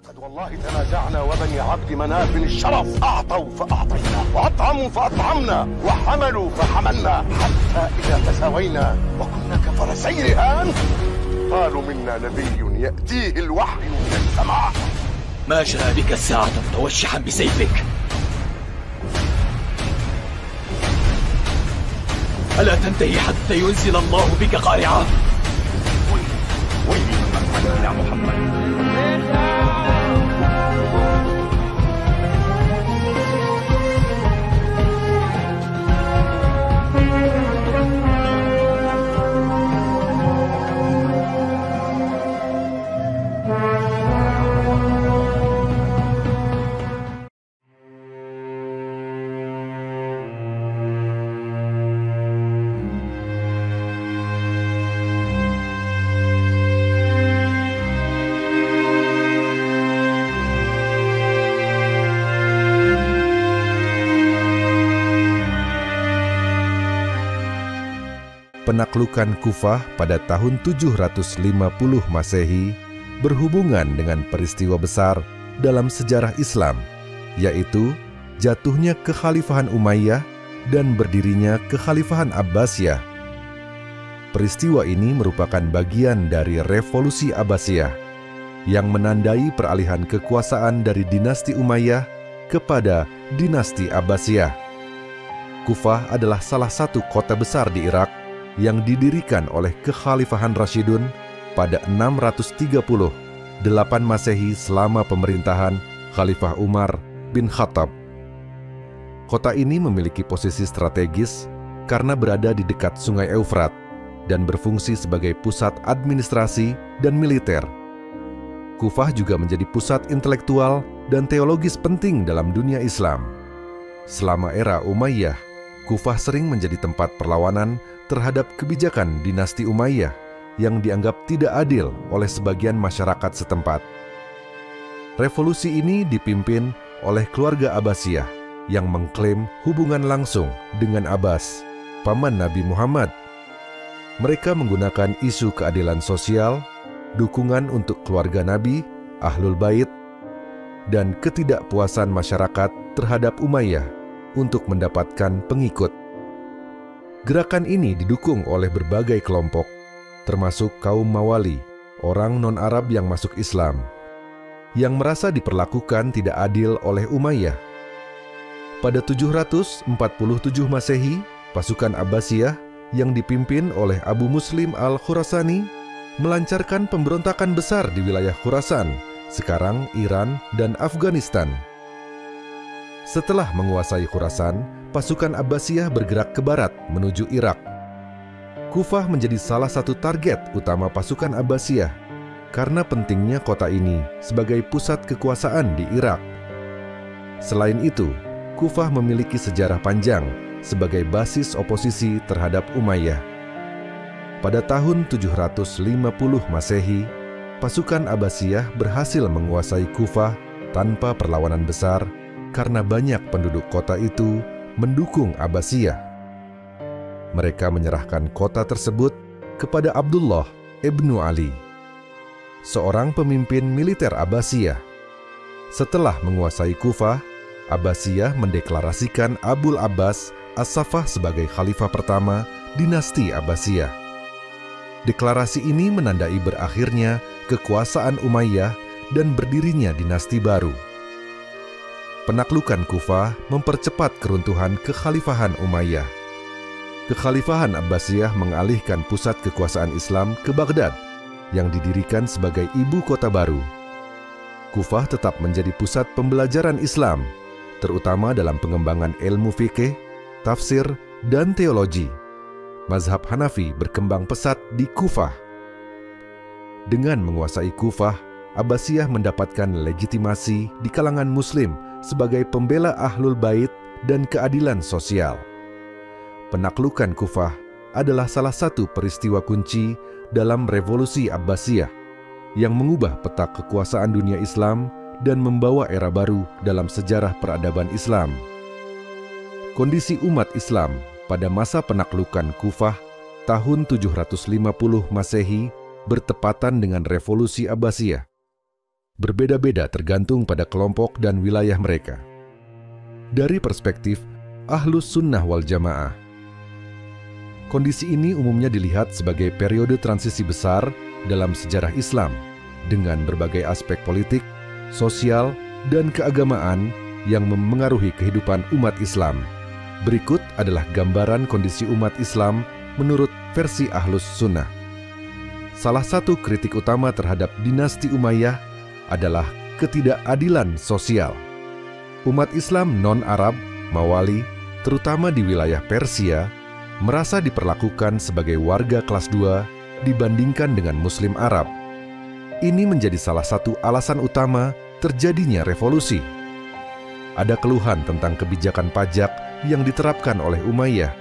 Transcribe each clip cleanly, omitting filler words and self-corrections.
لقد والله تنازعنا وبني عبد مناف الشرف أعطوا فأعطينا وأطعموا فأطعمنا وحملوا فحملنا حتى إذا تساوينا وكنا كفرسي رهان قالوا منا نبي يأتيه الوحي من السماء. ما جاء بك الساعة متوشحا بسيفك؟ ألا تنتهي حتى ينزل الله بك قارعة؟ ويلي من يا محمد. Penaklukan Kufah pada tahun 750 Masehi berhubungan dengan peristiwa besar dalam sejarah Islam, yaitu jatuhnya Kekhalifahan Umayyah dan berdirinya Kekhalifahan Abbasiyah. Peristiwa ini merupakan bagian dari Revolusi Abbasiyah yang menandai peralihan kekuasaan dari dinasti Umayyah kepada dinasti Abbasiyah. Kufah adalah salah satu kota besar di Irak yang didirikan oleh Kekhalifahan Rashidun pada 638 Masehi selama pemerintahan Khalifah Umar bin Khattab. Kota ini memiliki posisi strategis karena berada di dekat Sungai Eufrat dan berfungsi sebagai pusat administrasi dan militer. Kufah juga menjadi pusat intelektual dan teologis penting dalam dunia Islam. Selama era Umayyah, Kufah sering menjadi tempat perlawanan terhadap kebijakan dinasti Umayyah yang dianggap tidak adil oleh sebagian masyarakat setempat. Revolusi ini dipimpin oleh keluarga Abbasiyah yang mengklaim hubungan langsung dengan Abbas, paman Nabi Muhammad. Mereka menggunakan isu keadilan sosial, dukungan untuk keluarga Nabi, Ahlul Bait, dan ketidakpuasan masyarakat terhadap Umayyah untuk mendapatkan pengikut. Gerakan ini didukung oleh berbagai kelompok, termasuk kaum Mawali, orang non-Arab yang masuk Islam, yang merasa diperlakukan tidak adil oleh Umayyah. Pada 747 Masehi, pasukan Abbasiyah yang dipimpin oleh Abu Muslim al-Khurasani melancarkan pemberontakan besar di wilayah Khurasan, sekarang Iran dan Afghanistan. Setelah menguasai Khurasan, pasukan Abbasiyah bergerak ke barat menuju Irak. Kufah menjadi salah satu target utama pasukan Abbasiyah karena pentingnya kota ini sebagai pusat kekuasaan di Irak. Selain itu, Kufah memiliki sejarah panjang sebagai basis oposisi terhadap Umayyah. Pada tahun 750 Masehi, pasukan Abbasiyah berhasil menguasai Kufah tanpa perlawanan besar karena banyak penduduk kota itu mendukung Abbasiyah. Mereka menyerahkan kota tersebut kepada Abdullah ibnu Ali, seorang pemimpin militer Abbasiyah. Setelah menguasai Kufah, Abbasiyah mendeklarasikan Abul Abbas As-Saffah sebagai khalifah pertama dinasti Abbasiyah. Deklarasi ini menandai berakhirnya kekuasaan Umayyah dan berdirinya dinasti baru. Penaklukan Kufah mempercepat keruntuhan Kekhalifahan Umayyah. Kekhalifahan Abbasiyah mengalihkan pusat kekuasaan Islam ke Baghdad yang didirikan sebagai ibu kota baru. Kufah tetap menjadi pusat pembelajaran Islam, terutama dalam pengembangan ilmu fikih, tafsir, dan teologi. Mazhab Hanafi berkembang pesat di Kufah. Dengan menguasai Kufah, Abbasiyah mendapatkan legitimasi di kalangan Muslim sebagai pembela Ahlul Bait dan keadilan sosial. Penaklukan Kufah adalah salah satu peristiwa kunci dalam Revolusi Abbasiyah yang mengubah peta kekuasaan dunia Islam dan membawa era baru dalam sejarah peradaban Islam. Kondisi umat Islam pada masa penaklukan Kufah tahun 750 Masehi bertepatan dengan Revolusi Abbasiyah. berbeda-beda tergantung pada kelompok dan wilayah mereka. Dari perspektif Ahlus Sunnah wal Jamaah, kondisi ini umumnya dilihat sebagai periode transisi besar dalam sejarah Islam dengan berbagai aspek politik, sosial, dan keagamaan yang memengaruhi kehidupan umat Islam. Berikut adalah gambaran kondisi umat Islam menurut versi Ahlus Sunnah. Salah satu kritik utama terhadap dinasti Umayyah adalah ketidakadilan sosial. Umat Islam non-Arab, Mawali, terutama di wilayah Persia, merasa diperlakukan sebagai warga kelas 2 dibandingkan dengan Muslim Arab. Ini menjadi salah satu alasan utama terjadinya revolusi. Ada keluhan tentang kebijakan pajak yang diterapkan oleh Umayyah,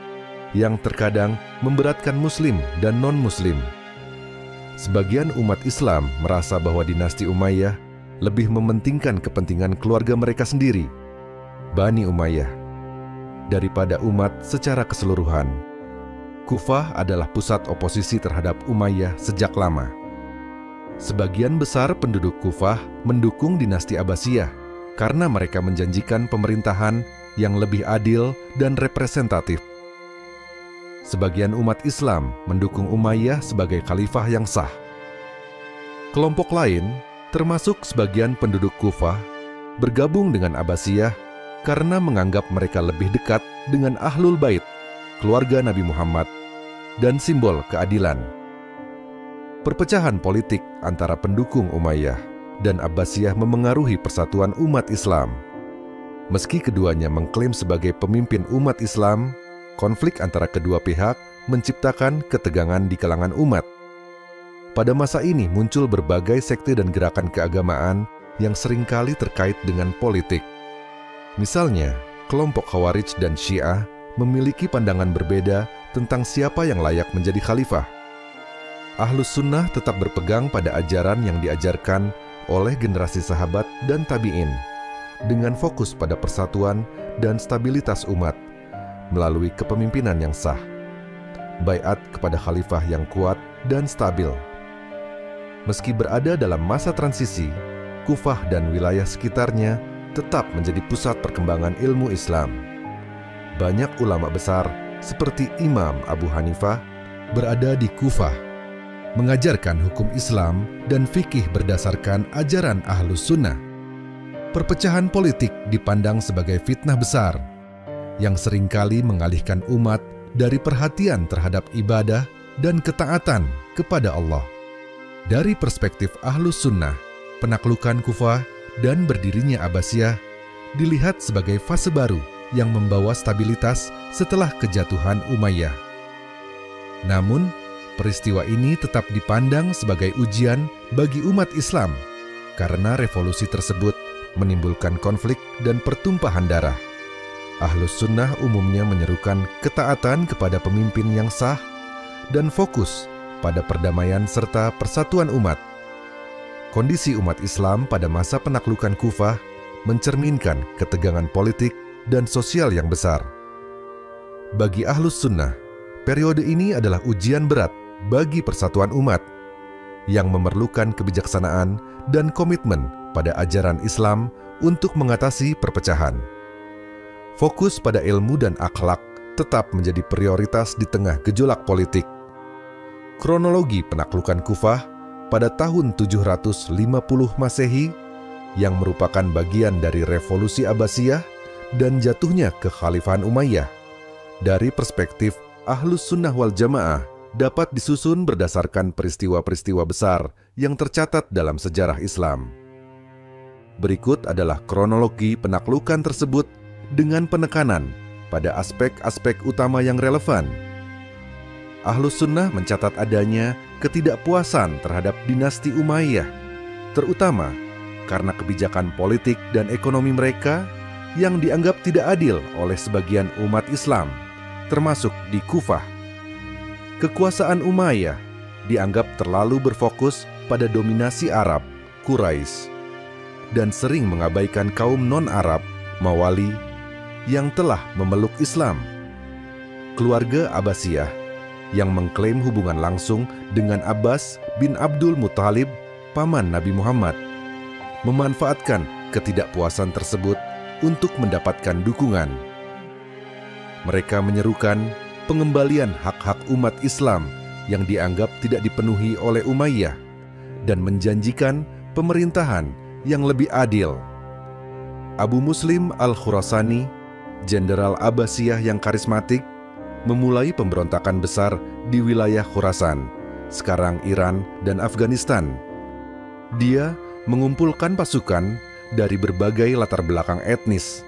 yang terkadang memberatkan Muslim dan non-Muslim. Sebagian umat Islam merasa bahwa dinasti Umayyah lebih mementingkan kepentingan keluarga mereka sendiri, Bani Umayyah, daripada umat secara keseluruhan. Kufah adalah pusat oposisi terhadap Umayyah sejak lama. Sebagian besar penduduk Kufah mendukung dinasti Abbasiyah karena mereka menjanjikan pemerintahan yang lebih adil dan representatif. Sebagian umat Islam mendukung Umayyah sebagai khalifah yang sah. Kelompok lain, termasuk sebagian penduduk Kufah, bergabung dengan Abbasiyah karena menganggap mereka lebih dekat dengan Ahlul Bait, keluarga Nabi Muhammad, dan simbol keadilan. Perpecahan politik antara pendukung Umayyah dan Abbasiyah memengaruhi persatuan umat Islam. Meski keduanya mengklaim sebagai pemimpin umat Islam, konflik antara kedua pihak menciptakan ketegangan di kalangan umat. Pada masa ini muncul berbagai sekte dan gerakan keagamaan yang seringkali terkait dengan politik. Misalnya, kelompok Khawarij dan Syiah memiliki pandangan berbeda tentang siapa yang layak menjadi khalifah. Ahlus Sunnah tetap berpegang pada ajaran yang diajarkan oleh generasi sahabat dan tabi'in, dengan fokus pada persatuan dan stabilitas umat melalui kepemimpinan yang sah, baiat kepada khalifah yang kuat dan stabil. Meski berada dalam masa transisi, Kufah dan wilayah sekitarnya tetap menjadi pusat perkembangan ilmu Islam. Banyak ulama besar seperti Imam Abu Hanifah berada di Kufah, mengajarkan hukum Islam dan fikih berdasarkan ajaran Ahlus Sunnah. Perpecahan politik dipandang sebagai fitnah besar yang seringkali mengalihkan umat dari perhatian terhadap ibadah dan ketaatan kepada Allah. Dari perspektif Ahlus Sunnah, penaklukan Kufah dan berdirinya Abbasiyah dilihat sebagai fase baru yang membawa stabilitas setelah kejatuhan Umayyah. Namun, peristiwa ini tetap dipandang sebagai ujian bagi umat Islam karena revolusi tersebut menimbulkan konflik dan pertumpahan darah. Ahlus Sunnah umumnya menyerukan ketaatan kepada pemimpin yang sah dan fokus pada perdamaian serta persatuan umat. Kondisi umat Islam pada masa penaklukan Kufah mencerminkan ketegangan politik dan sosial yang besar. Bagi Ahlus Sunnah, periode ini adalah ujian berat bagi persatuan umat yang memerlukan kebijaksanaan dan komitmen pada ajaran Islam untuk mengatasi perpecahan. Fokus pada ilmu dan akhlak tetap menjadi prioritas di tengah gejolak politik. Kronologi penaklukan Kufah pada tahun 750 Masehi yang merupakan bagian dari revolusi Abbasiyah dan jatuhnya kekhalifahan Umayyah dari perspektif Ahlus Sunnah wal Jamaah dapat disusun berdasarkan peristiwa-peristiwa besar yang tercatat dalam sejarah Islam. Berikut adalah kronologi penaklukan tersebut dengan penekanan pada aspek-aspek utama yang relevan. Ahlus Sunnah mencatat adanya ketidakpuasan terhadap dinasti Umayyah, terutama karena kebijakan politik dan ekonomi mereka yang dianggap tidak adil oleh sebagian umat Islam, termasuk di Kufah. Kekuasaan Umayyah dianggap terlalu berfokus pada dominasi Arab, Quraisy, dan sering mengabaikan kaum non-Arab, Mawali, yang telah memeluk Islam. Keluarga Abbasiyah yang mengklaim hubungan langsung dengan Abbas bin Abdul Muthalib, paman Nabi Muhammad, memanfaatkan ketidakpuasan tersebut untuk mendapatkan dukungan. Mereka menyerukan pengembalian hak-hak umat Islam yang dianggap tidak dipenuhi oleh Umayyah dan menjanjikan pemerintahan yang lebih adil. Abu Muslim Al-Khurasani, jenderal Abbasiyah yang karismatik, memulai pemberontakan besar di wilayah Khurasan, sekarang Iran dan Afghanistan. Dia mengumpulkan pasukan dari berbagai latar belakang etnis,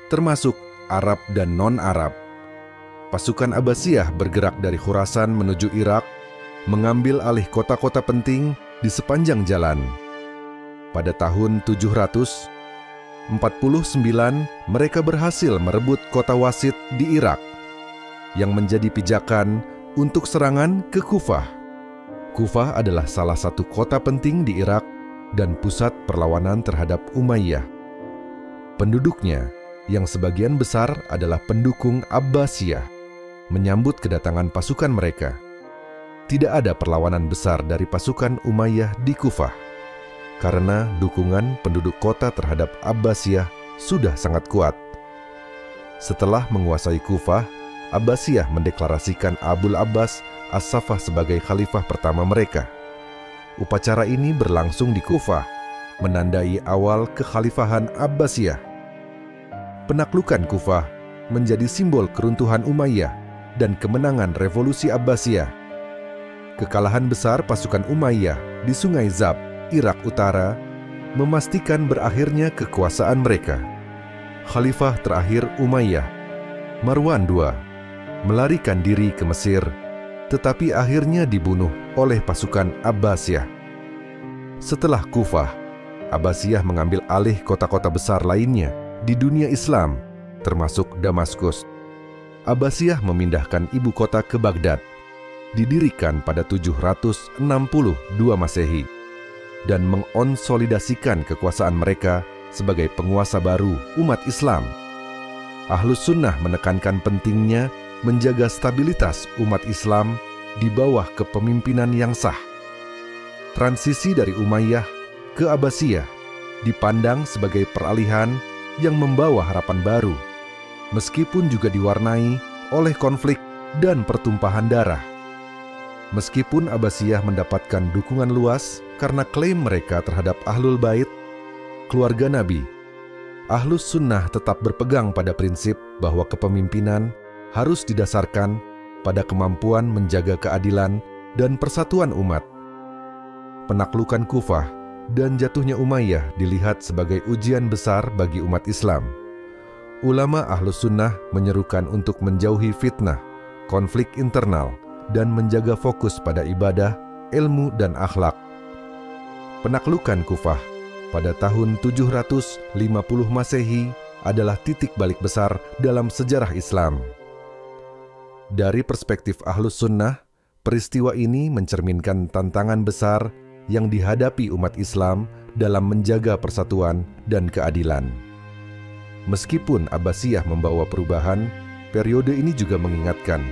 termasuk Arab dan non-Arab. Pasukan Abbasiyah bergerak dari Khurasan menuju Irak, mengambil alih kota-kota penting di sepanjang jalan. Pada tahun 749, mereka berhasil merebut kota Wasit di Irak, yang menjadi pijakan untuk serangan ke Kufah. Kufah adalah salah satu kota penting di Irak dan pusat perlawanan terhadap Umayyah. Penduduknya, yang sebagian besar adalah pendukung Abbasiyah, menyambut kedatangan pasukan mereka. Tidak ada perlawanan besar dari pasukan Umayyah di Kufah, karena dukungan penduduk kota terhadap Abbasiyah sudah sangat kuat. Setelah menguasai Kufah, Abbasiyah mendeklarasikan Abul Abbas As-Saffah sebagai khalifah pertama mereka. Upacara ini berlangsung di Kufah, menandai awal kekhalifahan Abbasiyah. Penaklukan Kufah menjadi simbol keruntuhan Umayyah dan kemenangan revolusi Abbasiyah. Kekalahan besar pasukan Umayyah di Sungai Zab, Irak Utara, memastikan berakhirnya kekuasaan mereka. Khalifah terakhir Umayyah, Marwan II, melarikan diri ke Mesir, tetapi akhirnya dibunuh oleh pasukan Abbasiyah. Setelah Kufah, Abbasiyah mengambil alih kota-kota besar lainnya di dunia Islam, termasuk Damaskus. Abbasiyah memindahkan ibu kota ke Baghdad, didirikan pada 762 Masehi, dan mengonsolidasikan kekuasaan mereka sebagai penguasa baru umat Islam. Ahlus Sunnah menekankan pentingnya menjaga stabilitas umat Islam di bawah kepemimpinan yang sah. Transisi dari Umayyah ke Abbasiyah dipandang sebagai peralihan yang membawa harapan baru, meskipun juga diwarnai oleh konflik dan pertumpahan darah. Meskipun Abbasiyah mendapatkan dukungan luas karena klaim mereka terhadap Ahlul Bait, keluarga Nabi, Ahlus Sunnah tetap berpegang pada prinsip bahwa kepemimpinan harus didasarkan pada kemampuan menjaga keadilan dan persatuan umat. Penaklukan Kufah dan jatuhnya Umayyah dilihat sebagai ujian besar bagi umat Islam. Ulama Ahlus Sunnah menyerukan untuk menjauhi fitnah, konflik internal, dan menjaga fokus pada ibadah, ilmu, dan akhlak. Penaklukan Kufah pada tahun 750 Masehi adalah titik balik besar dalam sejarah Islam. Dari perspektif Ahlus Sunnah, peristiwa ini mencerminkan tantangan besar yang dihadapi umat Islam dalam menjaga persatuan dan keadilan. Meskipun Abbasiyah membawa perubahan, periode ini juga mengingatkan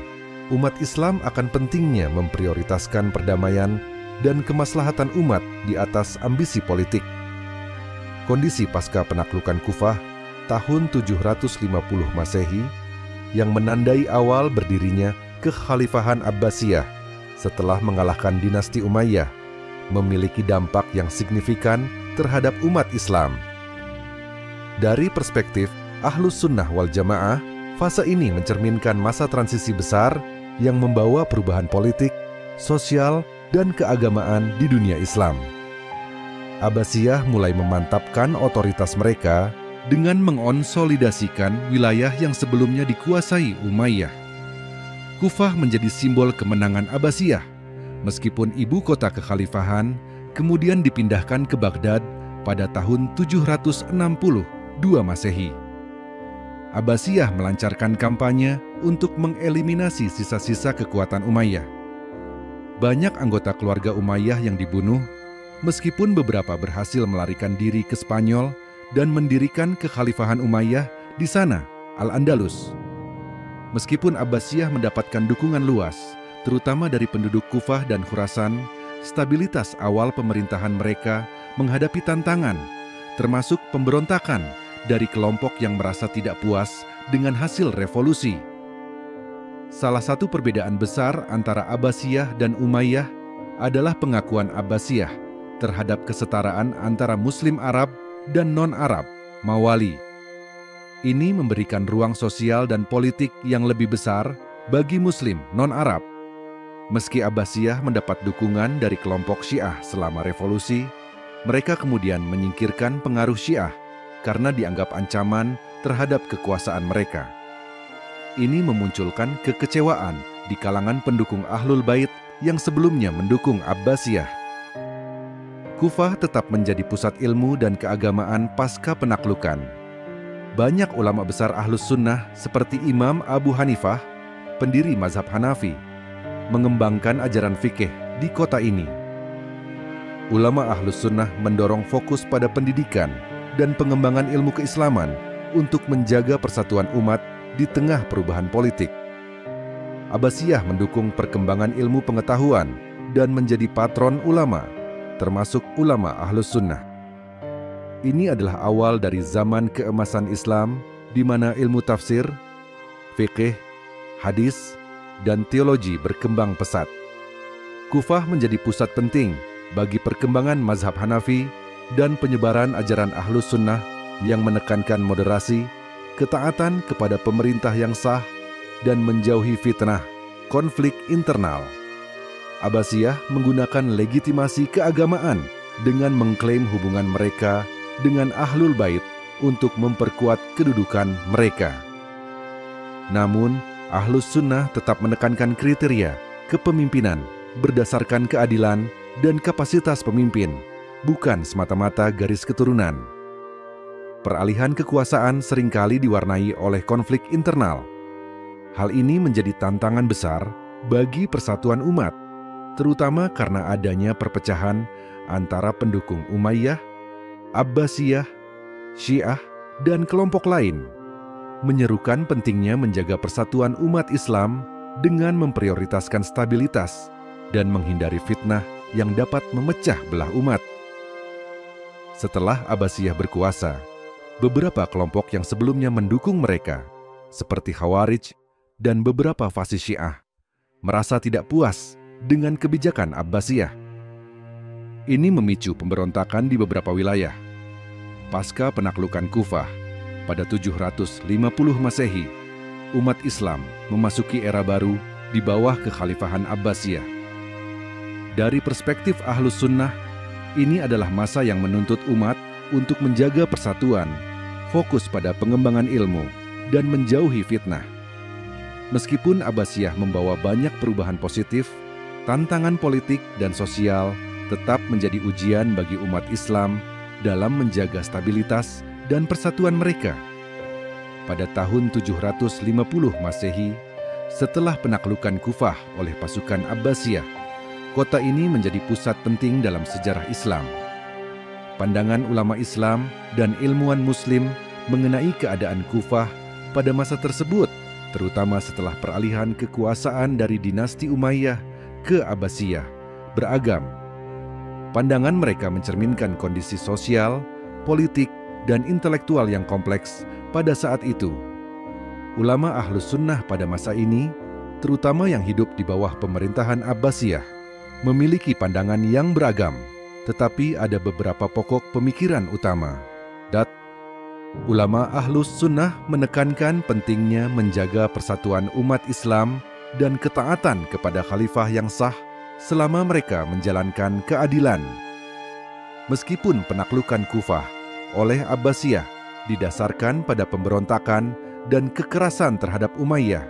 umat Islam akan pentingnya memprioritaskan perdamaian dan kemaslahatan umat di atas ambisi politik. Kondisi pasca penaklukan Kufah tahun 750 Masehi yang menandai awal berdirinya kekhalifahan Abbasiyah setelah mengalahkan dinasti Umayyah memiliki dampak yang signifikan terhadap umat Islam. Dari perspektif Ahlus Sunnah wal Jamaah, fase ini mencerminkan masa transisi besar yang membawa perubahan politik, sosial, dan keagamaan di dunia Islam. Abbasiyah mulai memantapkan otoritas mereka dengan mengonsolidasikan wilayah yang sebelumnya dikuasai Umayyah. Kufah menjadi simbol kemenangan Abbasiyah, meskipun ibu kota kekhalifahan kemudian dipindahkan ke Baghdad pada tahun 762 Masehi. Abbasiyah melancarkan kampanye untuk mengeliminasi sisa-sisa kekuatan Umayyah. Banyak anggota keluarga Umayyah yang dibunuh, meskipun beberapa berhasil melarikan diri ke Spanyol dan mendirikan kekhalifahan Umayyah di sana, Al-Andalus. Meskipun Abbasiyah mendapatkan dukungan luas, terutama dari penduduk Kufah dan Khurasan, stabilitas awal pemerintahan mereka menghadapi tantangan termasuk pemberontakan dari kelompok yang merasa tidak puas dengan hasil revolusi. Salah satu perbedaan besar antara Abbasiyah dan Umayyah adalah pengakuan Abbasiyah terhadap kesetaraan antara Muslim Arab dan non-Arab, Mawali. Ini memberikan ruang sosial dan politik yang lebih besar bagi Muslim non-Arab. Meski Abbasiyah mendapat dukungan dari kelompok Syiah selama revolusi, mereka kemudian menyingkirkan pengaruh Syiah karena dianggap ancaman terhadap kekuasaan mereka. Ini memunculkan kekecewaan di kalangan pendukung Ahlul Bait yang sebelumnya mendukung Abbasiyah. Kufah tetap menjadi pusat ilmu dan keagamaan pasca penaklukan. Banyak ulama besar Ahlus Sunnah seperti Imam Abu Hanifah, pendiri mazhab Hanafi, mengembangkan ajaran fikih di kota ini. Ulama Ahlus Sunnah mendorong fokus pada pendidikan dan pengembangan ilmu keislaman untuk menjaga persatuan umat di tengah perubahan politik. Abbasiyah mendukung perkembangan ilmu pengetahuan dan menjadi patron ulama, termasuk ulama Ahlus Sunnah. Ini adalah awal dari zaman keemasan Islam di mana ilmu tafsir, fikih, hadis, dan teologi berkembang pesat. Kufah menjadi pusat penting bagi perkembangan mazhab Hanafi dan penyebaran ajaran Ahlus Sunnah yang menekankan moderasi, ketaatan kepada pemerintah yang sah, dan menjauhi fitnah, konflik internal. Abbasiyah menggunakan legitimasi keagamaan dengan mengklaim hubungan mereka dengan Ahlul Bait untuk memperkuat kedudukan mereka. Namun, Ahlus Sunnah tetap menekankan kriteria kepemimpinan berdasarkan keadilan dan kapasitas pemimpin, bukan semata-mata garis keturunan. Peralihan kekuasaan seringkali diwarnai oleh konflik internal. Hal ini menjadi tantangan besar bagi persatuan umat, terutama karena adanya perpecahan antara pendukung Umayyah, Abbasiyah, Syiah, dan kelompok lain. Menyerukan pentingnya menjaga persatuan umat Islam dengan memprioritaskan stabilitas dan menghindari fitnah yang dapat memecah belah umat. Setelah Abbasiyah berkuasa, beberapa kelompok yang sebelumnya mendukung mereka, seperti Khawarij dan beberapa fasis Syiah, merasa tidak puas dengan kebijakan Abbasiyah. Ini memicu pemberontakan di beberapa wilayah. Pasca penaklukan Kufah, pada 750 Masehi, umat Islam memasuki era baru di bawah kekhalifahan Abbasiyah. Dari perspektif Ahlus Sunnah, ini adalah masa yang menuntut umat untuk menjaga persatuan, fokus pada pengembangan ilmu, dan menjauhi fitnah. Meskipun Abbasiyah membawa banyak perubahan positif, tantangan politik dan sosial tetap menjadi ujian bagi umat Islam dalam menjaga stabilitas dan persatuan mereka. Pada tahun 750 Masehi, setelah penaklukan Kufah oleh pasukan Abbasiyah, kota ini menjadi pusat penting dalam sejarah Islam. Pandangan ulama Islam dan ilmuwan Muslim mengenai keadaan Kufah pada masa tersebut, terutama setelah peralihan kekuasaan dari dinasti Umayyah ke Abbasiyah, beragam. Pandangan mereka mencerminkan kondisi sosial, politik, dan intelektual yang kompleks pada saat itu. Ulama Ahlus Sunnah pada masa ini, terutama yang hidup di bawah pemerintahan Abbasiyah, memiliki pandangan yang beragam, tetapi ada beberapa pokok pemikiran utama. Ulama Ahlus Sunnah menekankan pentingnya menjaga persatuan umat Islam dan ketaatan kepada khalifah yang sah selama mereka menjalankan keadilan. Meskipun penaklukan Kufah oleh Abbasiyah didasarkan pada pemberontakan dan kekerasan terhadap Umayyah,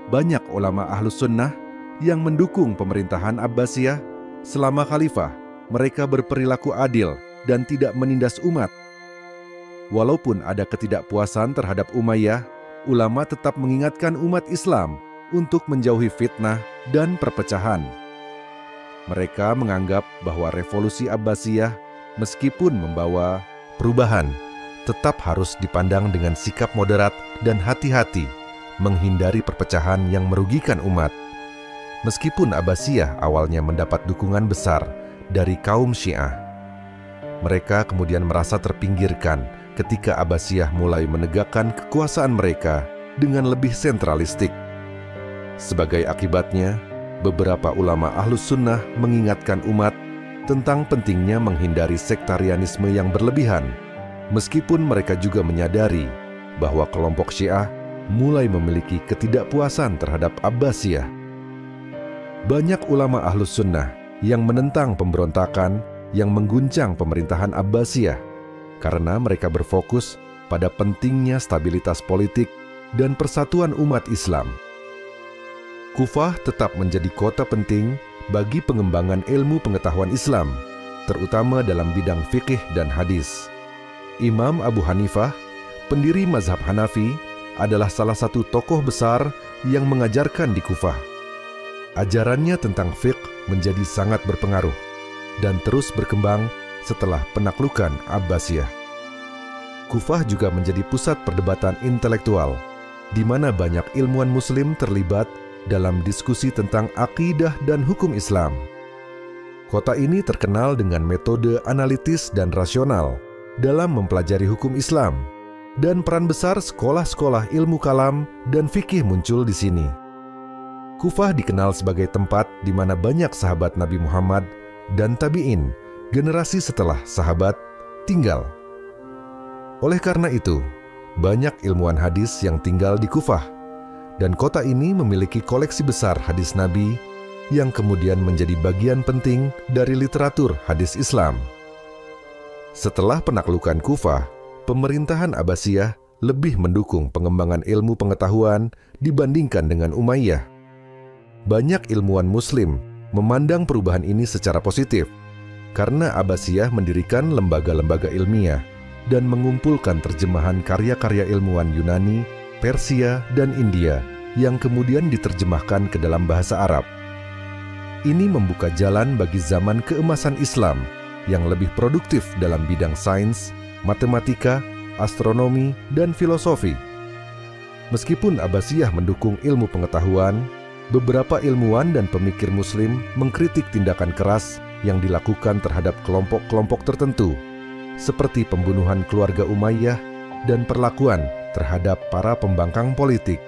banyak ulama Ahlus Sunnah yang mendukung pemerintahan Abbasiyah selama khalifah. Mereka berperilaku adil dan tidak menindas umat. Walaupun ada ketidakpuasan terhadap Umayyah, ulama tetap mengingatkan umat Islam untuk menjauhi fitnah dan perpecahan. Mereka menganggap bahwa revolusi Abbasiyah meskipun membawa perubahan, tetap harus dipandang dengan sikap moderat dan hati-hati, menghindari perpecahan yang merugikan umat. Meskipun Abbasiyah awalnya mendapat dukungan besar dari kaum Syiah. Mereka kemudian merasa terpinggirkan ketika Abbasiyah mulai menegakkan kekuasaan mereka dengan lebih sentralistik. Sebagai akibatnya, beberapa ulama Ahlus Sunnah mengingatkan umat tentang pentingnya menghindari sektarianisme yang berlebihan, meskipun mereka juga menyadari bahwa kelompok Syiah mulai memiliki ketidakpuasan terhadap Abbasiyah. Banyak ulama Ahlus Sunnah yang menentang pemberontakan yang mengguncang pemerintahan Abbasiyah karena mereka berfokus pada pentingnya stabilitas politik dan persatuan umat Islam. Kufah tetap menjadi kota penting bagi pengembangan ilmu pengetahuan Islam, terutama dalam bidang fikih dan hadis. Imam Abu Hanifah, pendiri mazhab Hanafi, adalah salah satu tokoh besar yang mengajarkan di Kufah. Ajarannya tentang fiqh menjadi sangat berpengaruh dan terus berkembang setelah penaklukan Abbasiyah. Kufah juga menjadi pusat perdebatan intelektual, di mana banyak ilmuwan Muslim terlibat dalam diskusi tentang akidah dan hukum Islam. Kota ini terkenal dengan metode analitis dan rasional dalam mempelajari hukum Islam, dan peran besar sekolah-sekolah ilmu kalam dan fikih muncul di sini. Kufah dikenal sebagai tempat di mana banyak sahabat Nabi Muhammad dan tabi'in, generasi setelah sahabat, tinggal. Oleh karena itu, banyak ilmuwan hadis yang tinggal di Kufah, dan kota ini memiliki koleksi besar hadis Nabi yang kemudian menjadi bagian penting dari literatur hadis Islam. Setelah penaklukan Kufah, pemerintahan Abbasiyah lebih mendukung pengembangan ilmu pengetahuan dibandingkan dengan Umayyah. Banyak ilmuwan Muslim memandang perubahan ini secara positif karena Abbasiyah mendirikan lembaga-lembaga ilmiah dan mengumpulkan terjemahan karya-karya ilmuwan Yunani, Persia, dan India yang kemudian diterjemahkan ke dalam bahasa Arab. Ini membuka jalan bagi zaman keemasan Islam yang lebih produktif dalam bidang sains, matematika, astronomi, dan filosofi. Meskipun Abbasiyah mendukung ilmu pengetahuan, beberapa ilmuwan dan pemikir Muslim mengkritik tindakan keras yang dilakukan terhadap kelompok-kelompok tertentu, seperti pembunuhan keluarga Umayyah dan perlakuan terhadap para pembangkang politik.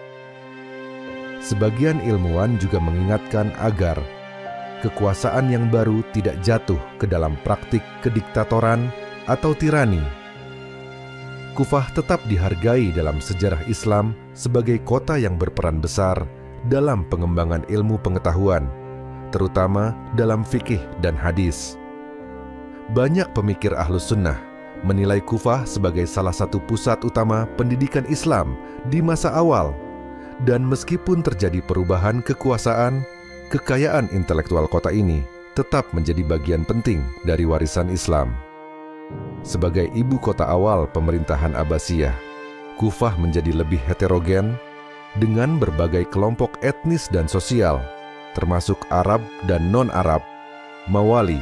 Sebagian ilmuwan juga mengingatkan agar kekuasaan yang baru tidak jatuh ke dalam praktik kediktatoran atau tirani. Kufah tetap dihargai dalam sejarah Islam sebagai kota yang berperan besar dalam pengembangan ilmu pengetahuan, terutama dalam fikih dan hadis. Banyak pemikir Ahlus Sunnah menilai Kufah sebagai salah satu pusat utama pendidikan Islam di masa awal, dan meskipun terjadi perubahan kekuasaan, kekayaan intelektual kota ini tetap menjadi bagian penting dari warisan Islam. Sebagai ibu kota awal pemerintahan Abbasiyah, Kufah menjadi lebih heterogen dengan berbagai kelompok etnis dan sosial, termasuk Arab dan non-Arab, Mawali,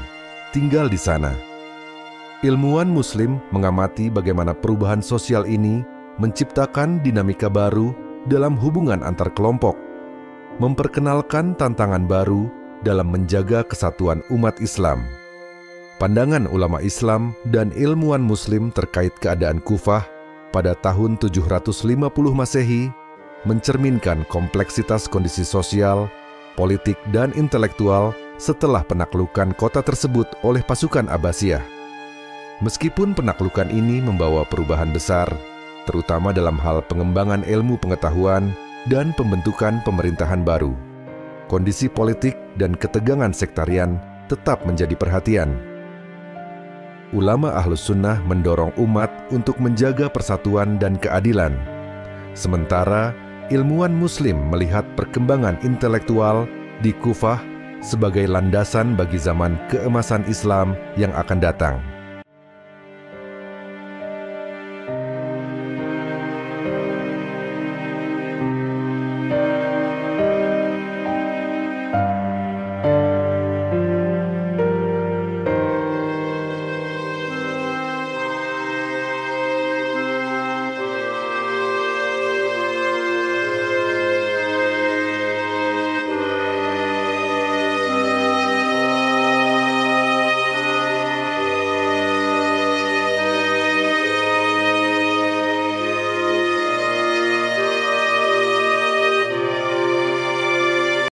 tinggal di sana. Ilmuwan Muslim mengamati bagaimana perubahan sosial ini menciptakan dinamika baru dalam hubungan antar kelompok, memperkenalkan tantangan baru dalam menjaga kesatuan umat Islam. Pandangan ulama Islam dan ilmuwan Muslim terkait keadaan Kufah pada tahun 750 Masehi mencerminkan kompleksitas kondisi sosial, politik, dan intelektual setelah penaklukan kota tersebut oleh pasukan Abbasiyah. Meskipun penaklukan ini membawa perubahan besar, terutama dalam hal pengembangan ilmu pengetahuan dan pembentukan pemerintahan baru, kondisi politik dan ketegangan sektarian tetap menjadi perhatian. Ulama Ahlus Sunnah mendorong umat untuk menjaga persatuan dan keadilan, sementara ilmuwan Muslim melihat perkembangan intelektual di Kufah sebagai landasan bagi zaman keemasan Islam yang akan datang.